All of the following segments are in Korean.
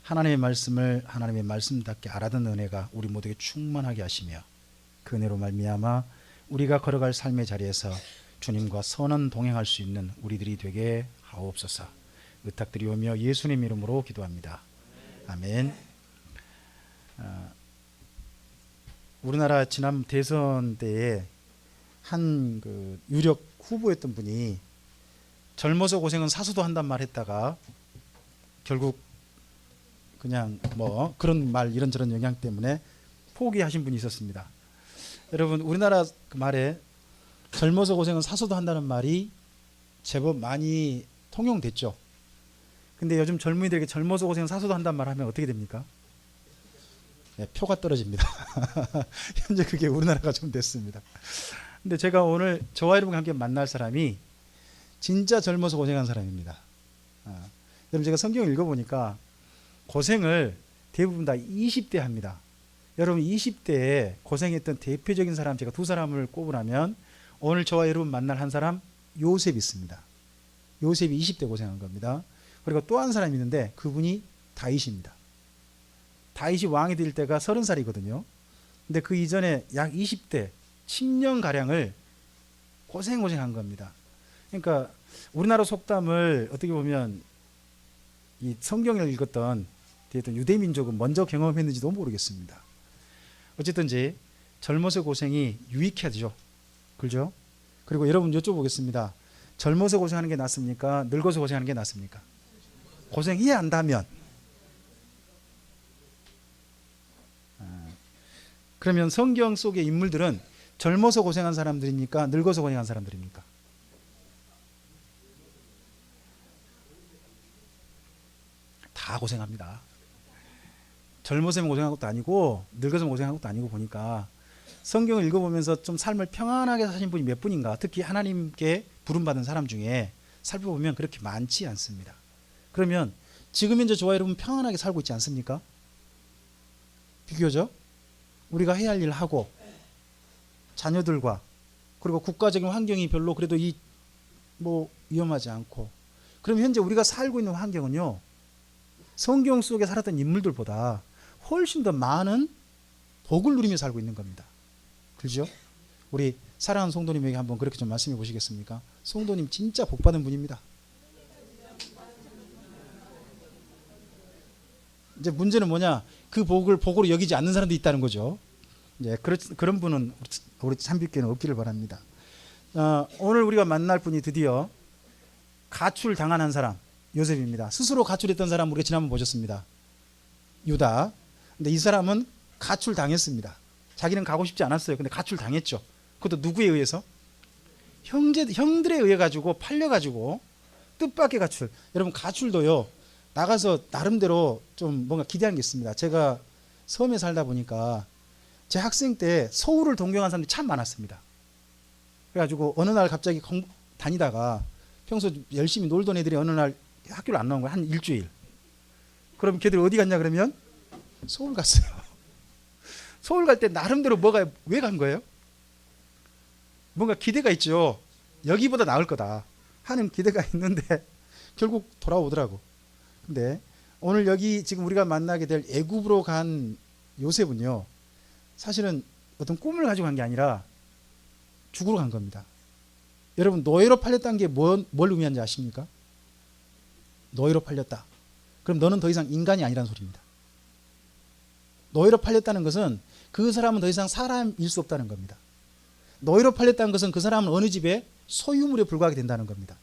하나님의 말씀을 하나님의 말씀답게 알아듣는 은혜가 우리 모두에게 충만하게 하시며 그 은혜로 말미암아 우리가 걸어갈 삶의 자리에서 주님과 선한 동행할 수 있는 우리들이 되게 하옵소서. 의탁드리오며 예수님 이름으로 기도합니다. 아멘. 우리나라 지난 대선 때에 한 그 유력 후보였던 분이 젊어서 고생은 사수도 한단 말 했다가 결국 그냥 뭐 그런 말 이런저런 영향 때문에 포기하신 분이 있었습니다. 여러분, 우리나라 그 말에 젊어서 고생은 사수도 한다는 말이 제법 많이 통용됐죠. 근데 요즘 젊은이들에게 젊어서 고생은 사수도 한다는 말 하면 어떻게 됩니까? 네, 표가 떨어집니다. 현재 그게 우리나라가 좀 됐습니다. 근데 제가 오늘 저와 여러분과 함께 만날 사람이 진짜 젊어서 고생한 사람입니다. 여러분, 제가 성경을 읽어보니까 고생을 대부분 다 20대 합니다. 여러분, 20대에 고생했던 대표적인 사람, 제가 두 사람을 꼽으라면 오늘 저와 여러분 만날 한 사람, 요셉이 있습니다. 요셉이 20대 고생한 겁니다. 그리고 또 한 사람이 있는데 그분이 다윗입니다. 다윗이 왕이 될 때가 30살이거든요. 근데 그 이전에 약 20대 10년가량을 고생한 겁니다. 그러니까 우리나라 속담을 어떻게 보면 이 성경을 읽었던 유대민족은 먼저 경험했는지도 모르겠습니다. 어쨌든지 젊어서 고생이 유익하죠. 그렇죠? 그리고 여러분 여쭤보겠습니다. 젊어서 고생하는 게 낫습니까? 늙어서 고생하는 게 낫습니까? 고생해야 한다면. 그러면 성경 속의 인물들은 젊어서 고생한 사람들입니까? 늙어서 고생한 사람들입니까? 다 고생합니다. 젊어서만 고생한 것도 아니고 늙어서 고생한 것도 아니고 보니까 성경을 읽어보면서 좀 삶을 평안하게 사신 분이 몇 분인가, 특히 하나님께 부름받은 사람 중에 살펴보면 그렇게 많지 않습니다. 그러면 지금 현재 저와 여러분 평안하게 살고 있지 않습니까? 비교적 우리가 해야 할 일을 하고 자녀들과 그리고 국가적인 환경이 별로 그래도 위험하지 않고, 그럼 현재 우리가 살고 있는 환경은요, 성경 속에 살았던 인물들보다 훨씬 더 많은 복을 누리며 살고 있는 겁니다. 그렇죠? 우리 사랑하는 성도님에게 한번 그렇게 좀 말씀해 보시겠습니까? 성도님 진짜 복 받은 분입니다. 이제 문제는 뭐냐? 그 복을 복으로 여기지 않는 사람도 있다는 거죠. 이제 그런 분은 우리 참빛교회는 없기를 바랍니다. 오늘 우리가 만날 분이 드디어 가출당한 한 사람, 요셉입니다. 스스로 가출했던 사람 우리가 지난번 보셨습니다. 유다. 근데 이 사람은 가출당했습니다. 자기는 가고 싶지 않았어요. 근데 가출당했죠. 그것도 누구에 의해서? 형들에 의해 가지고 팔려가지고 뜻밖의 가출. 여러분, 가출도요, 나가서 나름대로 좀 뭔가 기대한 게 있습니다. 제가 섬에 살다 보니까 제 학생 때 서울을 동경한 사람들이 참 많았습니다. 그래가지고 어느 날 갑자기 다니다가 평소 열심히 놀던 애들이 어느 날 학교를 안 나온 거야. 한 일주일. 그럼 걔들 어디 갔냐 그러면 서울 갔어요. 서울 갈 때 나름대로 왜 간 거예요? 뭔가 기대가 있죠. 여기보다 나을 거다 하는 기대가 있는데 결국 돌아오더라고. 근데 오늘 여기 지금 우리가 만나게 될 애굽으로 간 요셉은요, 사실은 어떤 꿈을 가지고 간 게 아니라 죽으러 간 겁니다. 여러분, 노예로 팔렸다는 게 뭘 의미하는지 아십니까? 노예로 팔렸다. 그럼 너는 더 이상 인간이 아니라는 소리입니다. 노예로 팔렸다는 것은 그 사람은 더 이상 사람일 수 없다는 겁니다. 노예로 팔렸다는 것은 그 사람은 어느 집에 소유물에 불과하게 된다는 겁니다.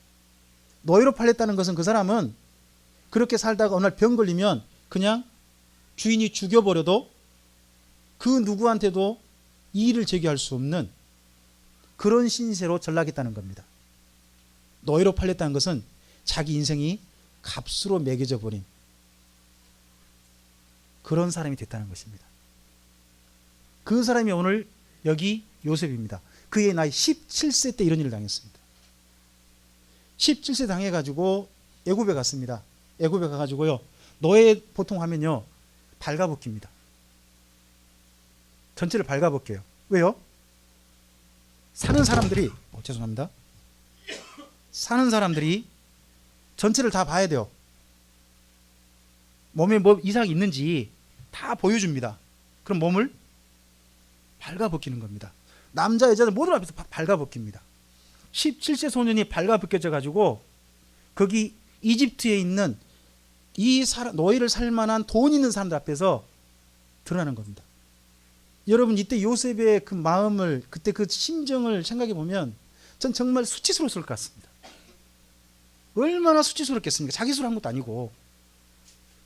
노예로 팔렸다는 것은 그 사람은 그렇게 살다가 어느 날 병 걸리면 그냥 주인이 죽여버려도 그 누구한테도 이의를 제기할 수 없는 그런 신세로 전락했다는 겁니다. 노예로 팔렸다는 것은 자기 인생이 값으로 매겨져 버린 그런 사람이 됐다는 것입니다. 그 사람이 오늘 여기 요셉입니다. 그의 나이 17세 때 이런 일을 당했습니다. 17세 당해가지고 애굽에 갔습니다. 애굽에 가가지고요, 노예 보통 하면요 발가벗깁니다. 전체를 발가벗겨요. 왜요? 사는 사람들이 사는 사람들이 전체를 다 봐야 돼요. 몸에 뭐 이상이 있는지 다 보여줍니다. 그럼 몸을 발가벗기는 겁니다. 남자 여자들 모두 앞에서 발가벗깁니다. 17세 소년이 발가벗겨져 가지고 거기 이집트에 있는 이 노예를 살 만한 돈 있는 사람들 앞에서 드러나는 겁니다. 여러분 이때 요셉의 그 마음을 그때 그 심정을 생각해 보면 전 정말 수치스러웠을 것 같습니다. 얼마나 수치스럽겠습니까? 자기 수로 한 것도 아니고.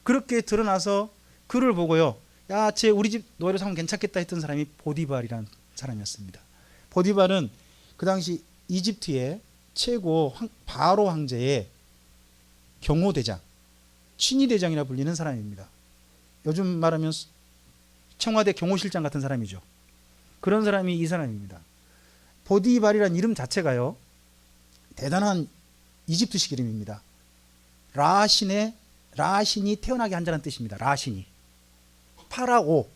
그렇게 드러나서 그를 보고요, 야, 쟤 우리 집 노예로 사면 괜찮겠다 했던 사람이 보디발이라는 사람이었습니다. 보디발은 그 당시 이집트의 최고 바로 황제의 경호대장, 친위대장이라 불리는 사람입니다. 요즘 말하면 청와대 경호실장 같은 사람이죠. 그런 사람이 이 사람입니다. 보디발이라는 이름 자체가요, 대단한 이집트식 이름입니다. 라신이 태어나게 한다는 뜻입니다. 라신이. 파라오라고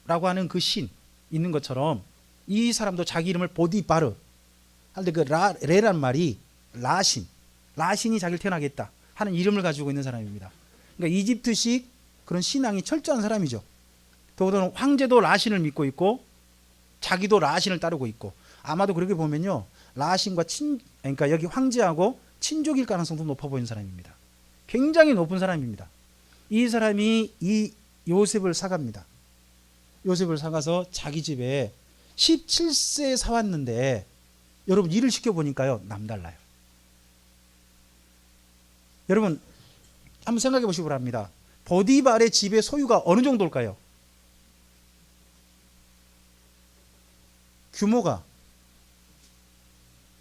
하는 그 신 있는 것처럼 이 사람도 자기 이름을 보디바르 할때 그 레란 말이 라신이 자기를 태어나게 했다 하는 이름을 가지고 있는 사람입니다. 그러니까 이집트식 그런 신앙이 철저한 사람이죠. 더군다나 황제도 라신을 믿고 있고 자기도 라신을 따르고 있고, 아마도 그렇게 보면요, 라신과 그러니까 여기 황제하고 친족일 가능성도 높아 보이는 사람입니다. 굉장히 높은 사람입니다. 이 사람이 이 요셉을 사갑니다. 요셉을 사가서 자기 집에 17세에 사왔는데 여러분 일을 시켜보니까요, 남달라요. 여러분 한번 생각해 보시기 바랍니다. 보디발의 집의 소유가 어느 정도일까요? 규모가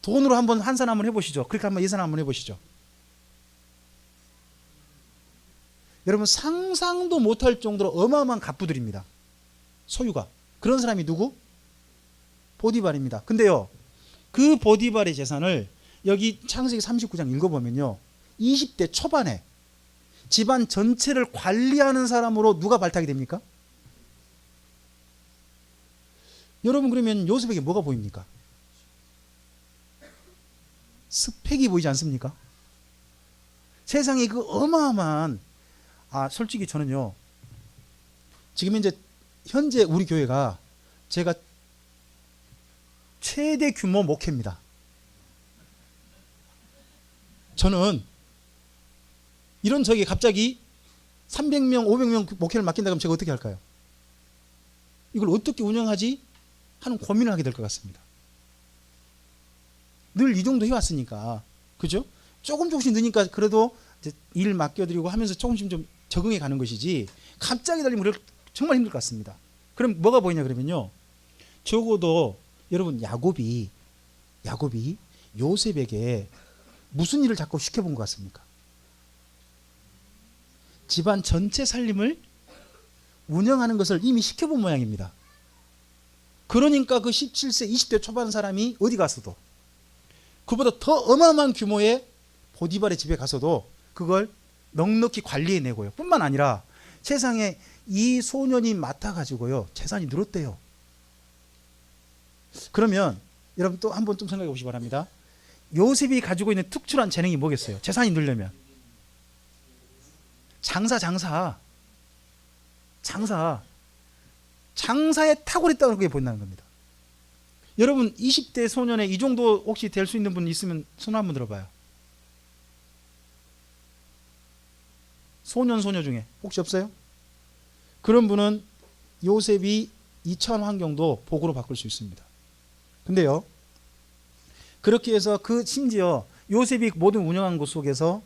돈으로 한번 환산 한번 해보시죠. 그렇게 한번 예산 한번 해보시죠. 여러분 상상도 못할 정도로 어마어마한 갑부들입니다. 소유가. 그런 사람이 누구? 보디발입니다. 근데요, 그 보디발의 재산을 여기 창세기 39장 읽어보면요, 20대 초반에 집안 전체를 관리하는 사람으로 누가 발탁이 됩니까? 여러분 그러면 요셉에게 뭐가 보입니까? 스펙이 보이지 않습니까? 세상에 그 어마어마한, 솔직히 저는요, 지금 현재 우리 교회가 제가 최대 규모 목회입니다. 저는 이런 저에게 갑자기 300명, 500명 목회를 맡긴다 그러면 제가 어떻게 할까요? 이걸 어떻게 운영하지? 하는 고민을 하게 될 것 같습니다. 늘 이 정도 해왔으니까, 그죠? 조금씩 느니까 그래도 이제 일 맡겨드리고 하면서 조금씩 좀 적응해 가는 것이지, 갑자기 달리면 정말 힘들 것 같습니다. 그럼 뭐가 보이냐 그러면요, 적어도 여러분 야곱이 요셉에게 무슨 일을 자꾸 시켜본 것 같습니까? 집안 전체 살림을 운영하는 것을 이미 시켜본 모양입니다. 그러니까 그 17세 20대 초반 사람이 어디 가서도, 그보다 더 어마어마한 규모의 보디발의 집에 가서도 그걸 넉넉히 관리해내고요, 뿐만 아니라 세상에 이 소년이 맡아가지고요, 재산이 늘었대요. 그러면 여러분 또 한번 좀 생각해 보시기 바랍니다. 요셉이 가지고 있는 특출한 재능이 뭐겠어요? 재산이 늘려면 장사에 탁월했다는 게 보인다는 겁니다. 여러분 20대 소년에 이 정도 혹시 될 수 있는 분 있으면 손 한번 들어봐요. 소녀 중에 혹시 없어요? 그런 분은 요셉이 이 처한 환경도 복으로 바꿀 수 있습니다. 근데요, 그렇게 해서 심지어 요셉이 모든 운영한 곳 속에서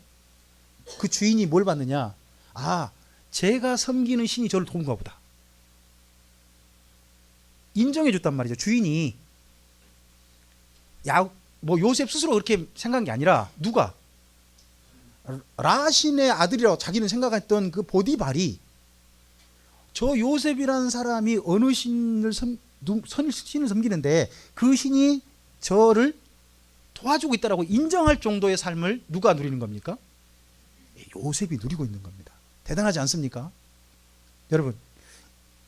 그 주인이 뭘 받느냐? 제가 섬기는 신이 저를 도운가 보다. 인정해 줬단 말이죠. 주인이 요셉 스스로 그렇게 생각한 게 아니라 누가? 라신의 아들이라고 자기는 생각했던 그 보디발이 저 요셉이라는 사람이 어느 신을 섬기는데 그 신이 저를 도와주고 있다라고 인정할 정도의 삶을 누가 누리는 겁니까? 요셉이 누리고 있는 겁니다. 대단하지 않습니까? 여러분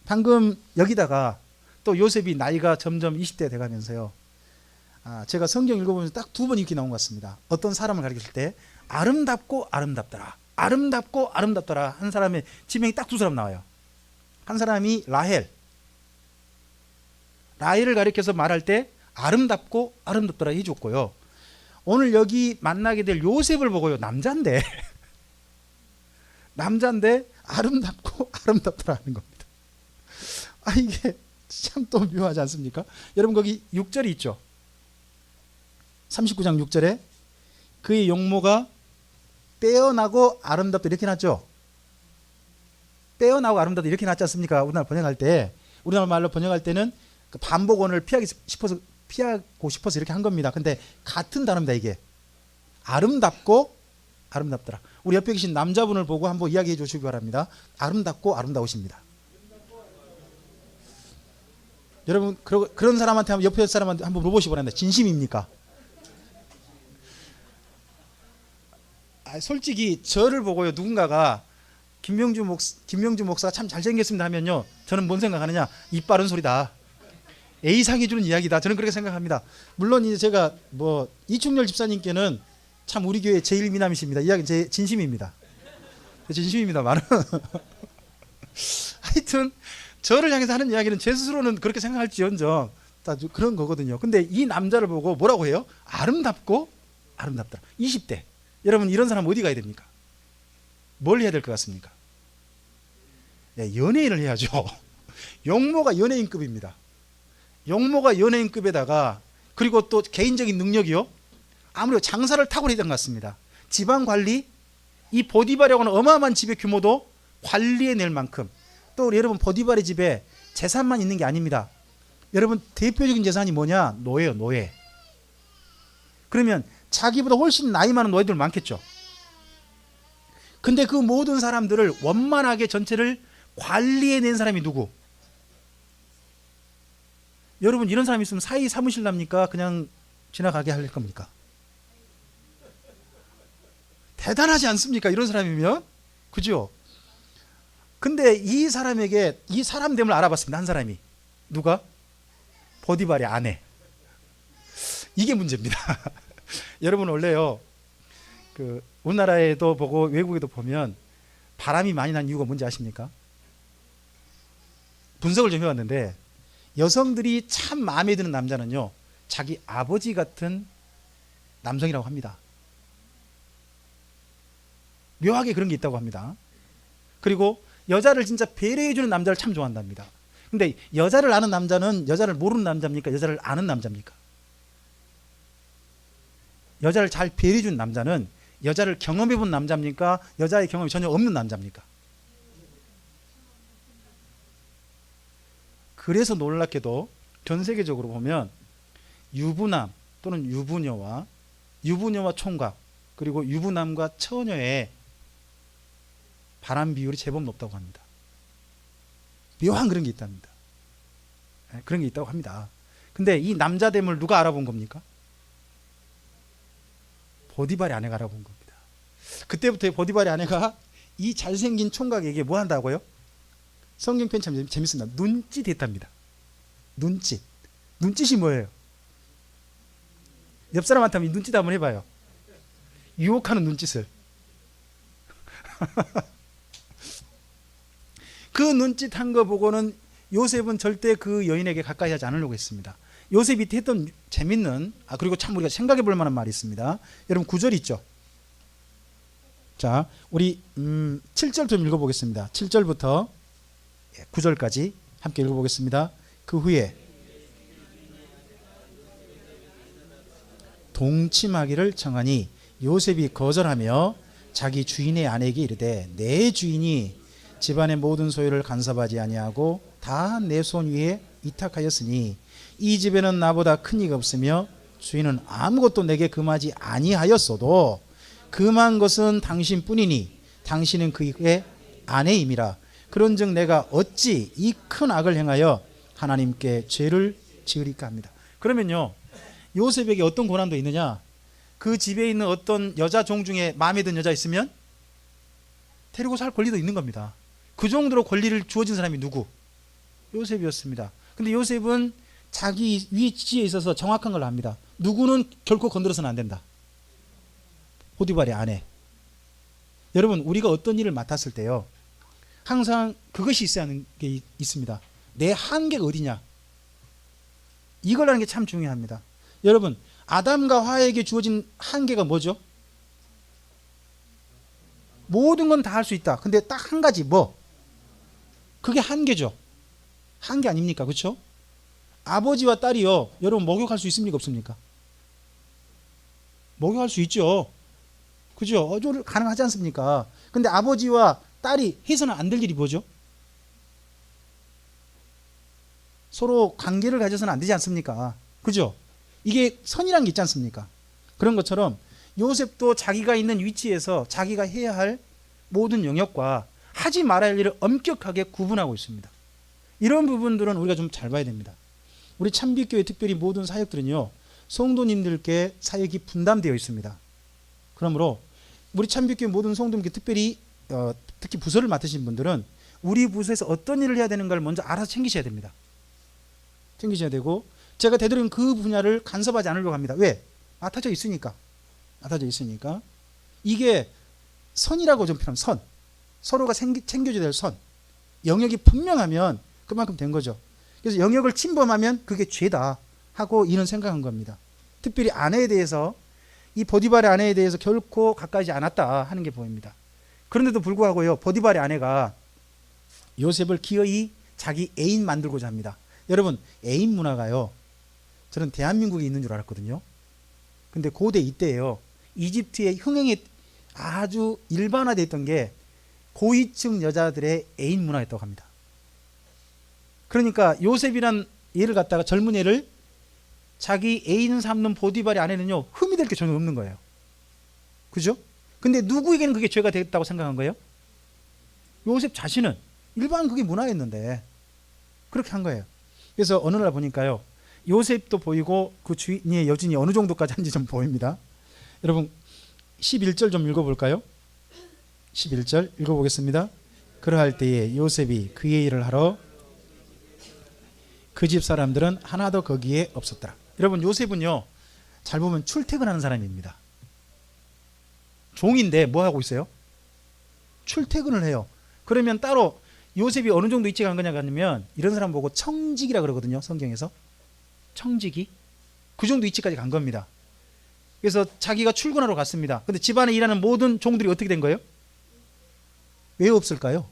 방금 여기다가 또 요셉이 나이가 점점 20대 돼가면서요, 제가 성경 읽어보면서 딱 2번 이렇게 나온 것 같습니다. 어떤 사람을 가리킬 때 아름답고 아름답더라, 아름답고 아름답더라. 한 사람의 지명이 딱 두 사람 나와요. 한 사람이 라헬을 가리켜서 말할 때 아름답고 아름답더라 해줬고요. 오늘 여기 만나게 될 요셉을 보고요. 남자인데 아름답고 아름답더라 하는 겁니다. 이게 참 또 묘하지 않습니까? 여러분 거기 6절이 있죠. 39장 6절에 그의 용모가 빼어나고 아름답다 이렇게 났죠. 빼어나고 아름답다 이렇게 났지 않습니까? 우리나라 말로 번역할 때는 그 반복어를 피하고 싶어서 이렇게 한 겁니다. 근데 같은 단어입니다. 이게 아름답고 아름답더라. 우리 옆에 계신 남자분을 보고 한번 이야기해 주시기 바랍니다. 아름답고 아름다우십니다. 여러분 그런 사람한테 옆에 사람한테 한번 물어보시기 바랍니다. 진심입니까? 솔직히 저를 보고요. 누군가가 김명주 목사가 참 잘생겼습니다 하면요. 저는 뭔 생각하느냐? 입 바른 소리다. A상이 주는 이야기다. 저는 그렇게 생각합니다. 물론 이제 제가 이충렬 집사님께는 참 우리 교회 제일 미남이십니다. 이야기는 제 진심입니다. 진심입니다만 하여튼 저를 향해서 하는 이야기는 제 스스로는 그렇게 생각할지언정 다 그런 거거든요. 근데 이 남자를 보고 뭐라고 해요? 아름답고 아름답다. 20대. 여러분 이런 사람 어디 가야 됩니까? 뭘 해야 될 것 같습니까? 네, 연예인을 해야죠. 용모가 연예인급입니다. 용모가 연예인급에다가 그리고 또 개인적인 능력이요. 아무래도 장사를 탁월해야 된 것 같습니다. 지방 관리, 이 보디발이라고는 어마어마한 집의 규모도 관리해낼 만큼 또 여러분 보디발의 집에 재산만 있는 게 아닙니다. 여러분 대표적인 재산이 뭐냐? 노예요. 노예. 그러면 자기보다 훨씬 나이 많은 노예들 많겠죠. 근데 그 모든 사람들을 원만하게 전체를 관리해낸 사람이 누구? 여러분 이런 사람이 있으면 사위 사무실 납니까? 그냥 지나가게 할 겁니까? 대단하지 않습니까? 이런 사람이면 그죠? 근데 이 사람에게 이 사람됨을 알아봤습니다. 한 사람이 누가? 보디발의 아내. 이게 문제입니다. 여러분 원래요 우리나라에도 보고 외국에도 보면 바람이 많이 난 이유가 뭔지 아십니까? 분석을 좀 해왔는데 여성들이 참 마음에 드는 남자는요 자기 아버지 같은 남성이라고 합니다. 묘하게 그런 게 있다고 합니다. 그리고 여자를 진짜 배려해주는 남자를 참 좋아한답니다. 근데 여자를 아는 남자는 여자를 모르는 남자입니까? 여자를 아는 남자입니까? 여자를 잘 배려해주는 남자는 여자를 경험해본 남자입니까? 여자의 경험이 전혀 없는 남자입니까? 그래서 놀랍게도 전 세계적으로 보면 유부남 또는 유부녀와 총각 그리고 유부남과 처녀의 바람 비율이 제법 높다고 합니다. 묘한 그런 게 있답니다. 그런 게 있다고 합니다. 근데 이 남자됨을 누가 알아본 겁니까? 보디발의 아내가 알아본 겁니다. 그때부터 보디발의 아내가 이 잘생긴 총각에게 뭐 한다고요? 성경편 참 재밌습니다. 눈짓 했답니다. 눈짓이 뭐예요? 옆 사람한테 한번 눈짓 한번 해봐요. 유혹하는 눈짓을. 그 눈짓 한 거 보고는 요셉은 절대 그 여인에게 가까이 하지 않으려고 했습니다. 요셉이 했던 재밌는 그리고 참 우리가 생각해 볼 만한 말이 있습니다. 여러분 9절 있죠? 자, 우리 7절 좀 읽어보겠습니다. 7절부터 9절까지 함께 읽어보겠습니다. 그 후에 동침하기를 청하니 요셉이 거절하며 자기 주인의 아내에게 이르되 내 주인이 집안의 모든 소유를 간섭하지 아니하고 다 내 손 위에 위탁하였으니 이 집에는 나보다 큰 이가 없으며 주인은 아무것도 내게 금하지 아니하였어도 금한 것은 당신뿐이니 당신은 그의 아내임이라. 그런즉 내가 어찌 이 큰 악을 행하여 하나님께 죄를 지으리까 합니다. 그러면요 요셉에게 어떤 고난도 있느냐? 그 집에 있는 어떤 여자 종 중에 마음에 드는 여자 있으면 데리고 살 권리도 있는 겁니다. 그 정도로 권리를 주어진 사람이 누구? 요셉이었습니다. 근데 요셉은 자기 위치에 있어서 정확한 걸 압니다. 누구는 결코 건드려서는 안 된다. 보디발의 아내. 여러분 우리가 어떤 일을 맡았을 때요 항상 그것이 있어야 하는 게 있습니다. 내 한계가 어디냐 이걸 하는 게 참 중요합니다. 여러분 아담과 하와에게 주어진 한계가 뭐죠? 모든 건 다 할 수 있다. 근데 딱 한 가지 뭐? 그게 한계죠. 한계 아닙니까? 그렇죠? 아버지와 딸이요 여러분 목욕할 수 있습니까? 없습니까? 목욕할 수 있죠. 그죠? 어조를 가능하지 않습니까? 근데 아버지와 딸이 해서는 안 될 일이 뭐죠? 서로 관계를 가져서는 안 되지 않습니까? 그죠? 이게 선이라는 게 있지 않습니까? 그런 것처럼 요셉도 자기가 있는 위치에서 자기가 해야 할 모든 영역과 하지 말아야 할 일을 엄격하게 구분하고 있습니다. 이런 부분들은 우리가 좀 잘 봐야 됩니다. 우리 참빛교회 특별히 모든 사역들은요 성도님들께 사역이 분담되어 있습니다. 그러므로 우리 참빛교회 모든 성도님께 특별히 특히 부서를 맡으신 분들은 우리 부서에서 어떤 일을 해야 되는가를 먼저 알아서 챙기셔야 됩니다. 챙기셔야 되고 제가 되도록 그 분야를 간섭하지 않으려고 합니다. 왜? 맡아져 있으니까. 맡아져 있으니까. 이게 선이라고 좀 표현하면 선. 서로가 챙겨줘야 될 선. 영역이 분명하면 그만큼 된 거죠. 그래서 영역을 침범하면 그게 죄다 하고 이는 생각한 겁니다. 특별히 아내에 대해서 이 보디발의 아내에 대해서 결코 가까이지 않았다 하는 게 보입니다. 그런데도 불구하고요 보디발의 아내가 요셉을 기어이 자기 애인 만들고자 합니다. 여러분 애인 문화가요 저는 대한민국에 있는 줄 알았거든요. 근데 고대 이때예요 이집트의 흥행이 아주 일반화되어 있던 게 고위층 여자들의 애인 문화였다고 합니다. 그러니까 요셉이란 얘를 갖다가 젊은 애를 자기 애인 삼는 보디발의 아내는요 흠이 될 게 전혀 없는 거예요. 그죠? 근데 누구에게는 그게 죄가 됐다고 생각한 거예요? 요셉 자신은 일반 그게 문화였는데 그렇게 한 거예요. 그래서 어느 날 보니까요 요셉도 보이고 그 주인의 여진이 어느 정도까지 한지 좀 보입니다. 여러분 11절 좀 읽어볼까요? 11절 읽어보겠습니다. 그러할 때에 요셉이 그의 일을 하러 그 집 사람들은 하나도 거기에 없었더라. 여러분 요셉은요 잘 보면 출퇴근하는 사람입니다. 종인데 뭐 하고 있어요? 출퇴근을 해요. 그러면 따로 요셉이 어느 정도 위치에 간 거냐 하면 이런 사람 보고 청직이라 그러거든요. 성경에서 청직이 그 정도 위치까지 간 겁니다. 그래서 자기가 출근하러 갔습니다. 근데 집안에 일하는 모든 종들이 어떻게 된 거예요? 왜 없을까요?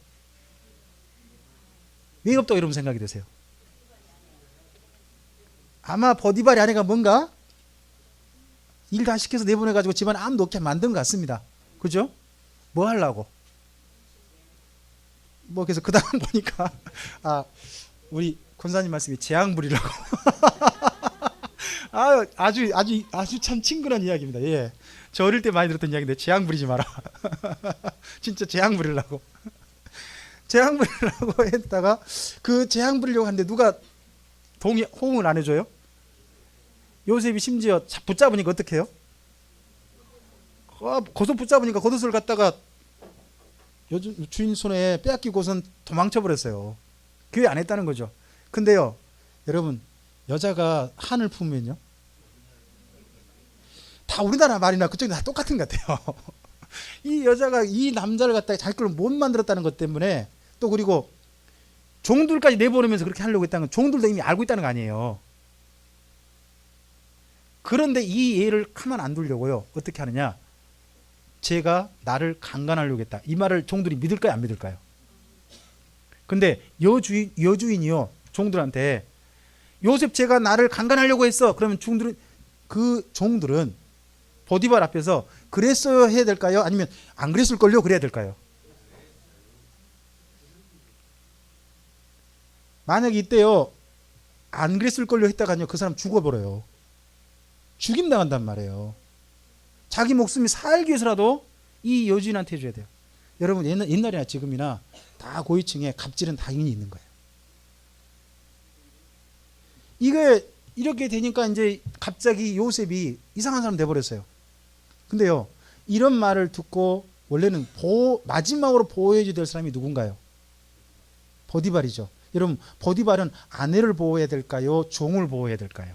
왜 없다고 여러분 생각이 되세요? 아마 보디발의 아내가 뭔가 일 다 시켜서 내보내가지고 집안에 아무도 없게 만든 것 같습니다. 그죠? 뭐 하려고? 뭐 그래서 그 다음 보니까 우리 권사님 말씀이 재앙 부리라고. 아주 참 친근한 이야기입니다. 예, 저 어릴 때 많이 들었던 이야기인데 재앙 부리지 마라. 진짜 재앙 부리려고. 재앙 부리려고 했다가 그 재앙 부리려고 하는데 누가 호응을 안 해줘요? 요셉이 심지어 붙잡으니까 어떻게 해요? 겉옷 붙잡으니까 겉옷을 갖다가 주인 손에 빼앗기고선 도망쳐 버렸어요. 교회 안 했다는 거죠. 근데요 여러분 여자가 한을 품으면요 다 우리나라 말이나 그쪽이 다 똑같은 것 같아요. 이 여자가 이 남자를 갖다가 자기 걸로 못 만들었다는 것 때문에 또 그리고 종들까지 내보내면서 그렇게 하려고 했다는 건 종들도 이미 알고 있다는 거 아니에요. 그런데 이 애를 가만 안 두려고요 어떻게 하느냐, 제가 나를 강간하려고 했다 이 말을 종들이 믿을까요 안 믿을까요? 근데 여주인이요 종들한테 요셉 제가 나를 강간하려고 했어 그러면 종들은 보디발 앞에서 그랬어야 해야 될까요 아니면 안 그랬을걸요 그래야 될까요? 만약에 이때요 안 그랬을걸요 했다가요 그 사람 죽어버려요. 죽임당한단 말이에요. 자기 목숨이 살기 위해서라도 이 여주인한테 해줘야 돼요. 여러분 옛날이나 지금이나 다 고위층에 갑질은 당연히 있는 거예요. 이게 이렇게 되니까 이제 갑자기 요셉이 이상한 사람 돼버렸어요. 근데요 이런 말을 듣고 원래는 마지막으로 보호해줘야 될 사람이 누군가요? 보디발이죠. 여러분 보디발은 아내를 보호해야 될까요 종을 보호해야 될까요?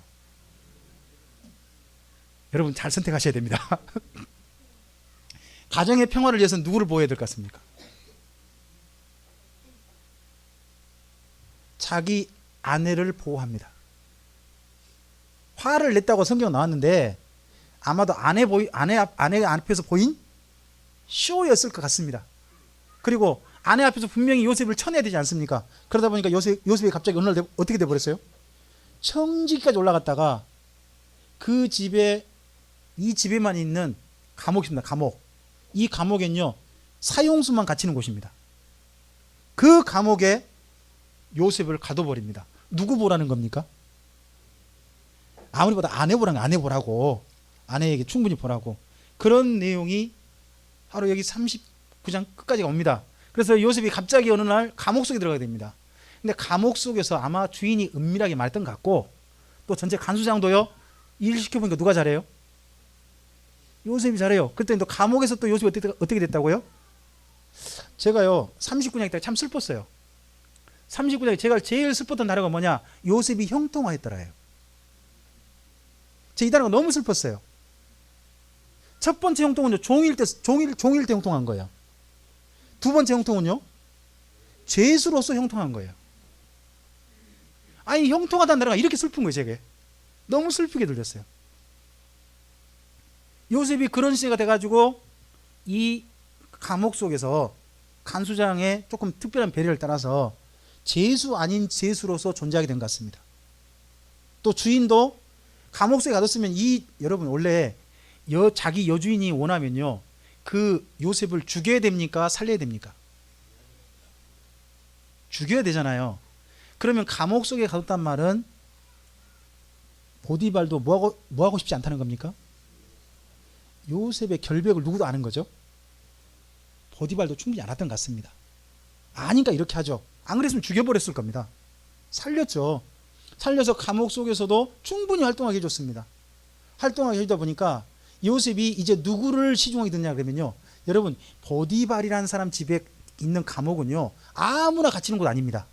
여러분 잘 선택하셔야 됩니다. 가정의 평화를 위해서 누구를 보호해야 될 것 같습니까? 자기 아내를 보호합니다. 화를 냈다고 성경 나왔는데 아마도 아내 앞에서 보인 쇼였을 것 같습니다. 그리고 아내 앞에서 분명히 요셉을 쳐내야 되지 않습니까? 그러다 보니까 요셉이 갑자기 어느 날 어떻게 돼버렸어요? 청지기까지 올라갔다가 그 집에, 이 집에만 있는 감옥입니다. 감옥. 이 감옥엔요 사형수만 갇히는 곳입니다. 그 감옥에 요셉을 가둬버립니다. 누구 보라는 겁니까? 아무리 보다 아내 보라는, 아내 보라고, 아내에게 충분히 보라고. 그런 내용이 바로 여기 39장 끝까지 옵니다. 그래서 요셉이 갑자기 어느 날 감옥 속에 들어가게 됩니다. 근데 감옥 속에서 아마 주인이 은밀하게 말했던 것 같고, 또 전체 간수장도요 일 시켜보니까 누가 잘해요? 요셉이 잘해요. 그랬더니 또 감옥에서 또 요셉이 어떻게 됐다고요? 제가요 39장에 참 슬펐어요. 39장에 제가 제일 슬펐던 단어가 뭐냐? 요셉이 형통화했더라예요. 제 이 단어가 너무 슬펐어요. 첫 번째 형통은요 종일 때 형통한 거예요. 두 번째 형통은요 죄수로서 형통한 거예요. 아니 형통하다는 단어가 이렇게 슬픈 거예요. 제게 너무 슬프게 들렸어요. 요셉이 그런 시대가 돼가지고 이 감옥 속에서 간수장의 조금 특별한 배려를 따라서 죄수 아닌 죄수로서 존재하게 된 것 같습니다. 또 주인도 감옥 속에 가뒀으면 여러분 원래 자기 여주인이 원하면요 그 요셉을 죽여야 됩니까? 살려야 됩니까? 죽여야 되잖아요. 그러면 감옥 속에 가뒀단 말은 보디발도 뭐하고 싶지 않다는 겁니까? 요셉의 결백을 누구도 아는 거죠. 보디발도 충분히 알았던 것 같습니다. 아니까 이렇게 하죠. 안 그랬으면 죽여버렸을 겁니다. 살렸죠. 살려서 감옥 속에서도 충분히 활동하게 해줬습니다. 활동하게 해주다 보니까 요셉이 이제 누구를 시중하게 됐냐 그러면요 여러분 보디발이라는 사람 집에 있는 감옥은요 아무나 갇히는 곳 아닙니다.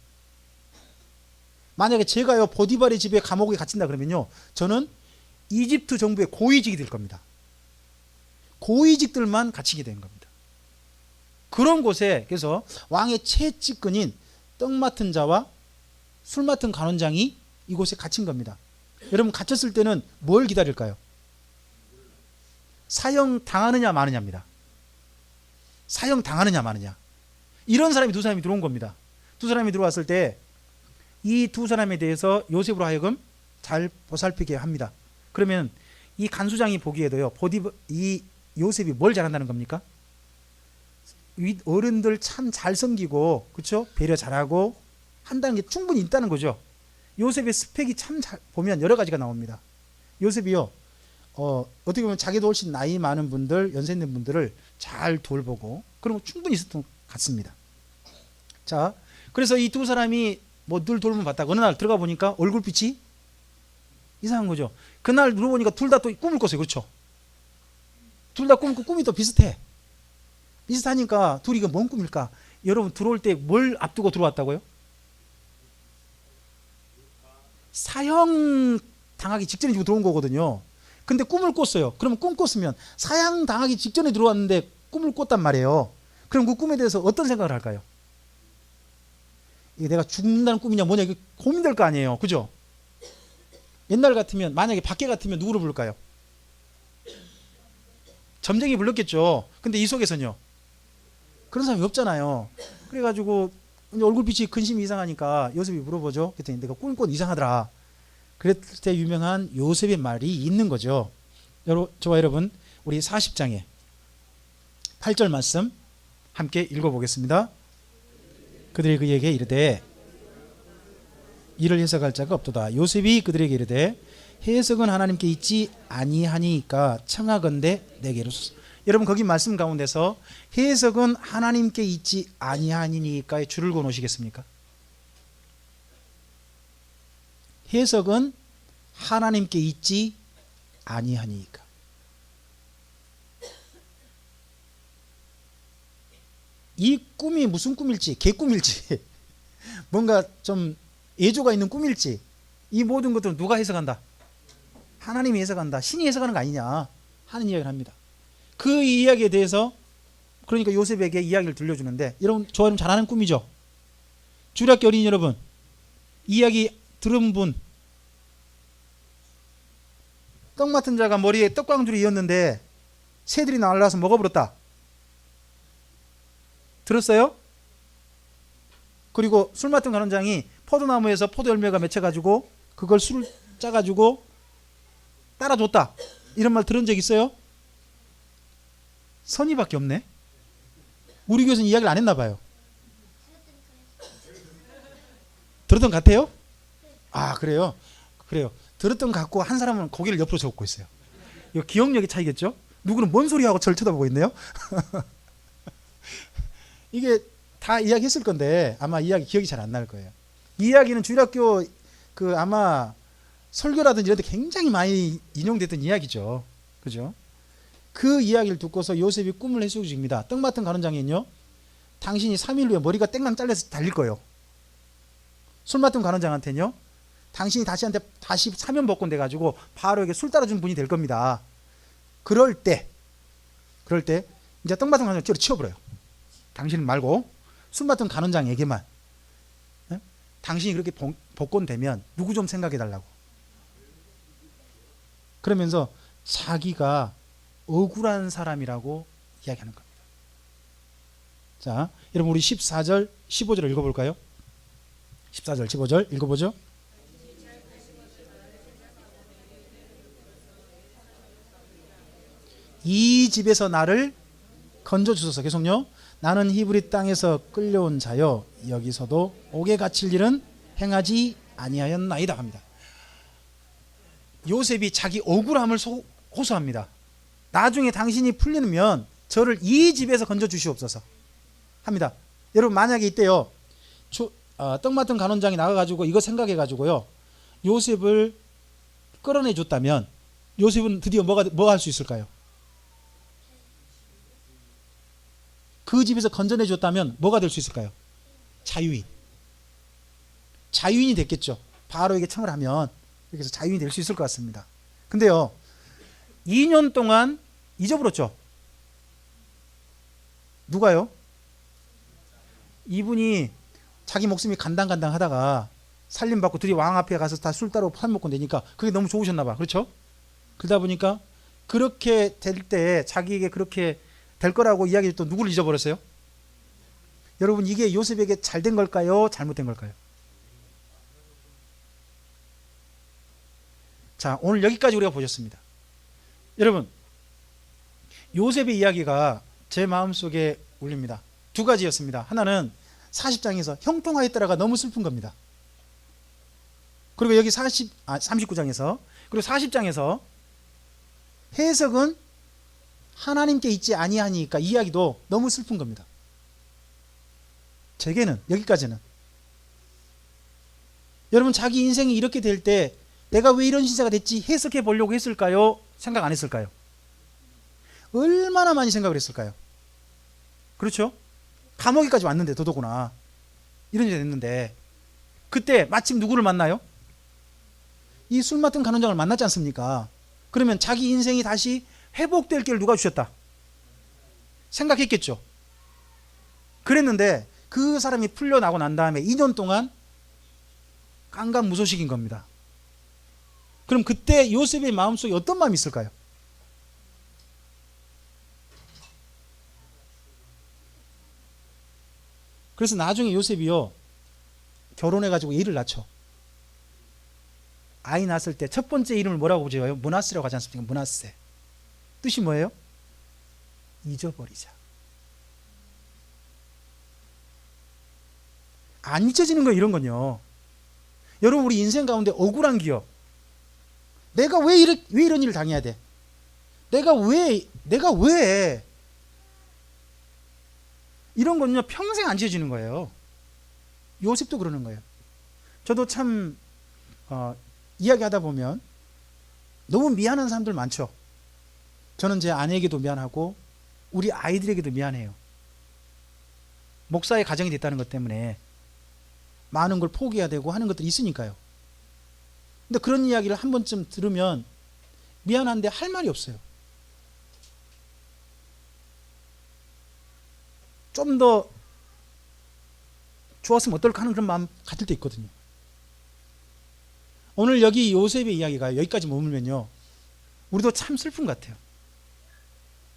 만약에 제가요 보디발의 집에 감옥에 갇힌다 그러면요 저는 이집트 정부의 고위직이 될 겁니다. 고위직들만 갇히게 된 겁니다. 그런 곳에 그래서 왕의 최측근인 떡 맡은 자와 술 맡은 간원장이 이곳에 갇힌 겁니다. 여러분 갇혔을 때는 뭘 기다릴까요? 사형 당하느냐 마느냐입니다. 사형 당하느냐 마느냐. 이런 사람이 두 사람이 들어온 겁니다. 두 사람이 들어왔을 때 이 두 사람에 대해서 요셉으로 하여금 잘 보살피게 합니다. 그러면 이 간수장이 보기에도요 이 요셉이 뭘 잘한다는 겁니까? 어른들 참 잘 섬기고 그렇죠? 배려 잘하고 한다는 게 충분히 있다는 거죠. 요셉의 스펙이 참 잘 보면 여러 가지가 나옵니다. 요셉이요 어떻게 보면 자기도 훨씬 나이 많은 분들, 연세 있는 분들을 잘 돌보고 그런 거 충분히 있었던 것 같습니다. 자, 그래서 이 두 사람이 뭐 늘 돌보면 봤다가 어느 날 들어가 보니까 얼굴빛이 이상한 거죠. 그날 누워보니까 둘 다 또 꿈을 꿨어요. 그렇죠? 둘 다 꿈이 또 비슷해. 비슷하니까 둘이 이거 뭔 꿈일까? 여러분 들어올 때 뭘 앞두고 들어왔다고요? 사형 당하기 직전에 지금 들어온 거거든요. 근데 꿈을 꿨어요. 그러면 꿈 꿨으면 사형 당하기 직전에 들어왔는데 꿈을 꿨단 말이에요. 그럼 그 꿈에 대해서 어떤 생각을 할까요? 이게 내가 죽는다는 꿈이냐 뭐냐 이게 고민될 거 아니에요. 그죠? 옛날 같으면 만약에 밖에 같으면 누구를 부를까요? 점쟁이 불렀겠죠. 근데 이 속에서는요 그런 사람이 없잖아요. 그래가지고 얼굴빛이 근심이 이상하니까 요셉이 물어보죠. 그랬더니 내가 꿈을 꿔도 이상하더라. 그랬을 때 유명한 요셉의 말이 있는 거죠. 저와 여러분 우리 40장에 8절 말씀 함께 읽어보겠습니다. 그들이 그에게 이르되 이를 해석할 자가 없도다. 요셉이 그들에게 이르되 해석은 하나님께 있지 아니하니까 청하건대 내게로 소서. 여러분 거기 말씀 가운데서 해석은 하나님께 있지 아니하니까의 줄을 그어 놓으시겠습니까? 해석은 하나님께 있지 아니하니까. 이 꿈이 무슨 꿈일지, 개꿈일지, 뭔가 좀 예조가 있는 꿈일지, 이 모든 것들은 누가 해석한다? 하나님이 해석한다. 신이 해석하는 거 아니냐 하는 이야기를 합니다. 그 이야기에 대해서 그러니까 요셉에게 이야기를 들려주는데, 여러분 저 여러분 잘 아는 꿈이죠. 주일학교 어린이 여러분, 이야기 들은 분, 떡 맡은 자가 머리에 떡광줄이 이었는데 새들이 날라와서 먹어버렸다. 들었어요? 그리고 술 맡은 가론장이 포도나무에서 포도 열매가 맺혀가지고 그걸 술을 짜가지고 따라줬다. 이런 말 들은 적 있어요? 선이밖에 없네. 우리 교회에서는 이야기를 안 했나 봐요. 들었던 것 같아요? 아, 그래요? 그래요. 들었던 것 같고 한 사람은 고개를 옆으로 접고 있어요. 이거 기억력의 차이겠죠? 누구는 뭔 소리 하고 저를 쳐다보고 있네요. 이게 다 이야기했을 건데 아마 이야기 기억이 잘 안 날 거예요. 이 이야기는 주일학교 그 아마 설교라든지 이런 데 굉장히 많이 인용됐던 이야기죠. 그죠? 그 이야기를 듣고서 요셉이 꿈을 해주십니다. 떡 맡은 가론장이는요, 당신이 3일 후에 머리가 땡랑 잘려서 달릴 거예요. 술 맡은 가론장한테는요, 당신이 다시 사면복권 돼가지고 바로에게 술 따라준 분이 될 겁니다. 그럴 때 이제 떡 맡은 가론장 치워버려요. 당신 말고 술 맡은 가론장에게만. 네? 당신이 그렇게 복권되면 누구 좀 생각해 달라고. 그러면서 자기가 억울한 사람이라고 이야기하는 겁니다. 자, 여러분 우리 14절 15절을 읽어볼까요? 14절 15절 읽어보죠. 이 집에서 나를 건져주소서. 계속요. 나는 히브리 땅에서 끌려온 자여 여기서도 옥에 갇힐 일은 행하지 아니하였나이다 합니다. 요셉이 자기 억울함을 호소합니다. 나중에 당신이 풀리면 저를 이 집에서 건져주시옵소서 합니다. 여러분 만약에 이때요, 떡 맡은 간원장이 나가가지고 이거 생각해가지고요 요셉을 끌어내줬다면 요셉은 드디어 뭐 할 수 있을까요? 그 집에서 건져내줬다면 뭐가 될 수 있을까요? 자유인. 자유인이 됐겠죠. 바로에게 청을 하면 이렇게 해서 자유인이 될 수 있을 것 같습니다. 근데요 2년 동안 잊어버렸죠. 누가요? 이분이 자기 목숨이 간당간당 하다가 살림받고 들이 왕 앞에 가서 다 술 따로 술 먹고 내니까 그게 너무 좋으셨나 봐. 그렇죠? 그러다 보니까 그렇게 될 때 자기에게 그렇게 될 거라고 이야기했던 누구를 잊어버렸어요? 여러분 이게 요셉에게 잘 된 걸까요? 잘못된 걸까요? 자, 오늘 여기까지 우리가 보셨습니다. 여러분 요셉의 이야기가 제 마음속에 울립니다. 두 가지였습니다. 하나는 40장에서 형통하였다가 너무 슬픈 겁니다. 그리고 여기 39장에서 그리고 40장에서 해석은 하나님께 있지 아니하니까 이야기도 너무 슬픈 겁니다. 제게는 여기까지는. 여러분 자기 인생이 이렇게 될 때 내가 왜 이런 신세가 됐지 해석해 보려고 했을까요? 생각 안 했을까요? 얼마나 많이 생각을 했을까요? 그렇죠? 감옥에까지 왔는데 더더구나 이런 일이 됐는데 그때 마침 누구를 만나요? 이 술 맡은 간원장을 만났지 않습니까? 그러면 자기 인생이 다시 회복될 길을 누가 주셨다? 생각했겠죠. 그랬는데 그 사람이 풀려나고 난 다음에 2년 동안 깜깜무소식인 겁니다. 그럼 그때 요셉의 마음속에 어떤 마음이 있을까요? 그래서 나중에 요셉이요 결혼해가지고 애를 낳죠. 아이 낳았을 때 첫 번째 이름을 뭐라고 지어요? 므낫세라고 하지 않습니까? 므낫세. 뜻이 뭐예요? 잊어버리자. 안 잊혀지는 거예요. 이런 건요. 여러분 우리 인생 가운데 억울한 기억, 내가 왜 이런 일을 당해야 돼? 내가 왜 이런 건요 평생 안 지워지는 거예요. 요셉도 그러는 거예요. 저도 참 이야기하다 보면 너무 미안한 사람들 많죠. 저는 제 아내에게도 미안하고 우리 아이들에게도 미안해요. 목사의 가정이 됐다는 것 때문에 많은 걸 포기해야 되고 하는 것들이 있으니까요. 근데 그런 이야기를 한 번쯤 들으면 미안한데 할 말이 없어요. 좀 더 좋았으면 어떨까 하는 그런 마음 가질 때 있거든요. 오늘 여기 요셉의 이야기가 여기까지 머물면요, 우리도 참 슬픈 것 같아요.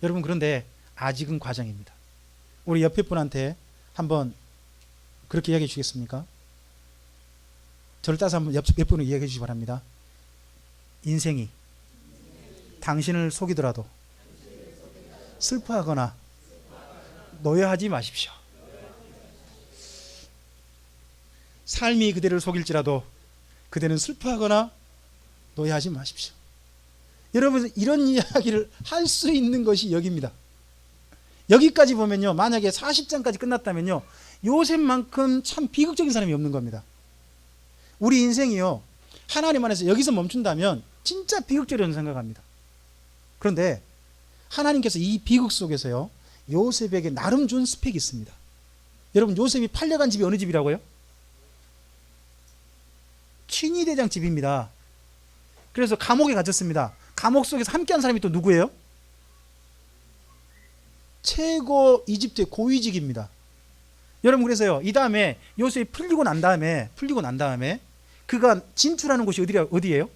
여러분, 그런데 아직은 과정입니다. 우리 옆에 분한테 한번 그렇게 이야기해 주시겠습니까? 저를 따서 한번 옆 분을 이야기해 주시기 바랍니다. 인생이 당신을 속이더라도 슬퍼하거나 노여하지 마십시오. 삶이 그대를 속일지라도 그대는 슬퍼하거나 노여하지 마십시오. 여러분, 이런 이야기를 할 수 있는 것이 여기입니다. 여기까지 보면요, 만약에 40장까지 끝났다면요, 요셉만큼 참 비극적인 사람이 없는 겁니다. 우리 인생이요, 하나님 안에서 여기서 멈춘다면 진짜 비극적이라는 생각합니다. 그런데 하나님께서 이 비극 속에서요, 요셉에게 나름 준 스펙이 있습니다. 여러분, 요셉이 팔려간 집이 어느 집이라고요? 친위대장 집입니다. 그래서 감옥에 갇혔습니다. 감옥 속에서 함께한 사람이 또 누구예요? 최고 이집트의 고위직입니다. 여러분, 그래서요, 이 다음에 요셉이 풀리고 난 다음에 그가 진출하는 곳이 어디예요?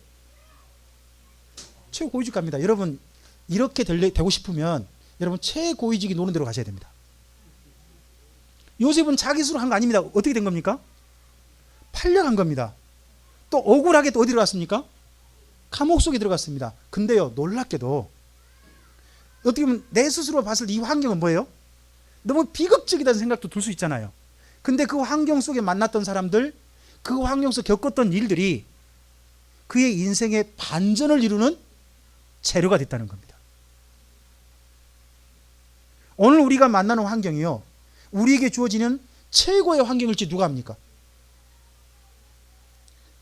최고 고위직 갑니다. 여러분, 이렇게 되고 싶으면 여러분 최고위직이 노는 대로 가셔야 됩니다. 요셉은 자기 스스로 한 거 아닙니다. 어떻게 된 겁니까? 팔려간 겁니다. 또 억울하게 또 어디로 갔습니까? 감옥 속에 들어갔습니다. 근데요, 놀랍게도 어떻게 보면 내 스스로 봤을 때 이 환경은 뭐예요? 너무 비극적이다는 생각도 들 수 있잖아요. 근데 그 환경 속에 만났던 사람들, 그 환경 속에 겪었던 일들이 그의 인생의 반전을 이루는 재료가 됐다는 겁니다. 오늘 우리가 만나는 환경이요, 우리에게 주어지는 최고의 환경일지 누가 합니까?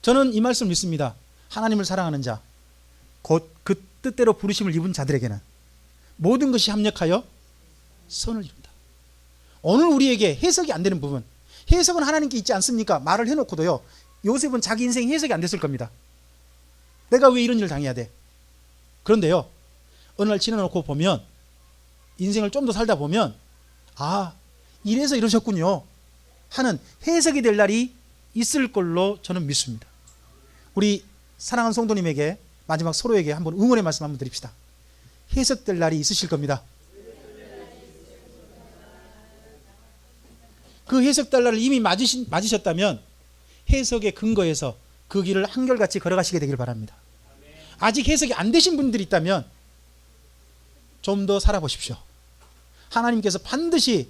저는 이 말씀을 믿습니다. 하나님을 사랑하는 자, 곧 그 뜻대로 부르심을 입은 자들에게는 모든 것이 합력하여 선을 이룬다. 오늘 우리에게 해석이 안 되는 부분, 해석은 하나님께 있지 않습니까? 말을 해놓고도요, 요셉은 자기 인생이 해석이 안 됐을 겁니다. 내가 왜 이런 일을 당해야 돼? 그런데요, 어느 날 지나놓고 보면, 인생을 좀 더 살다 보면, 아, 이래서 이러셨군요 하는 해석이 될 날이 있을 걸로 저는 믿습니다. 우리 사랑하는 성도님에게 마지막 서로에게 한번 응원의 말씀 한번 드립시다. 해석될 날이 있으실 겁니다. 그 해석될 날을 이미 맞으셨다면 해석의 근거에서 그 길을 한결같이 걸어가시게 되길 바랍니다. 아직 해석이 안 되신 분들이 있다면 좀 더 살아보십시오. 하나님께서 반드시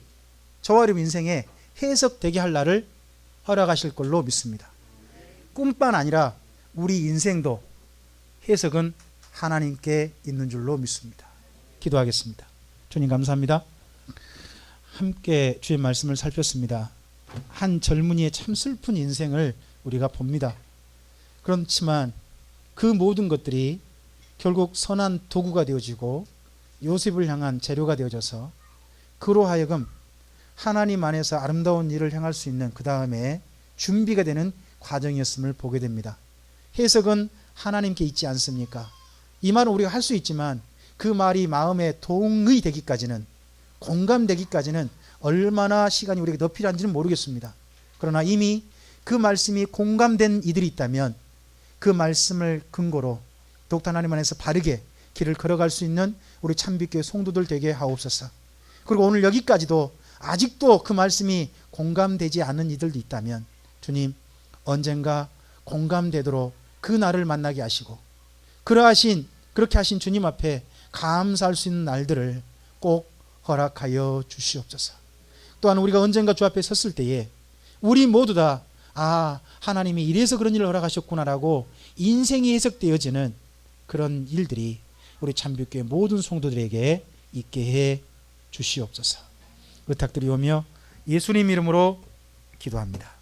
저와 여러분 인생에 해석되게 할 날을 허락하실 걸로 믿습니다. 꿈만 아니라 우리 인생도 해석은 하나님께 있는 줄로 믿습니다. 기도하겠습니다. 주님, 감사합니다. 함께 주의 말씀을 살폈습니다. 한 젊은이의 참 슬픈 인생을 우리가 봅니다. 그렇지만 그 모든 것들이 결국 선한 도구가 되어지고 요셉을 향한 재료가 되어져서 그로 하여금 하나님 안에서 아름다운 일을 행할 수 있는 그 다음에 준비가 되는 과정이었음을 보게 됩니다. 해석은 하나님께 있지 않습니까? 이 말은 우리가 할 수 있지만 그 말이 마음에 동의되기까지는, 공감되기까지는 얼마나 시간이 우리에게 더 필요한지는 모르겠습니다. 그러나 이미 그 말씀이 공감된 이들이 있다면 그 말씀을 근거로 더욱더 하나님 안에서 바르게 길을 걸어갈 수 있는 우리 참빛교회 성도들 되게 하옵소서. 그리고 오늘 여기까지도 아직도 그 말씀이 공감되지 않는 이들도 있다면 주님, 언젠가 공감되도록 그 날을 만나게 하시고 그렇게 하신 주님 앞에 감사할 수 있는 날들을 꼭 허락하여 주시옵소서. 또한 우리가 언젠가 주 앞에 섰을 때에 우리 모두 다 하나님이 이래서 그런 일을 허락하셨구나라고 인생이 해석되어지는 그런 일들이 우리 참빛교회 모든 성도들에게 있게 해 주시옵소서. 부탁드리오며 예수님 이름으로 기도합니다.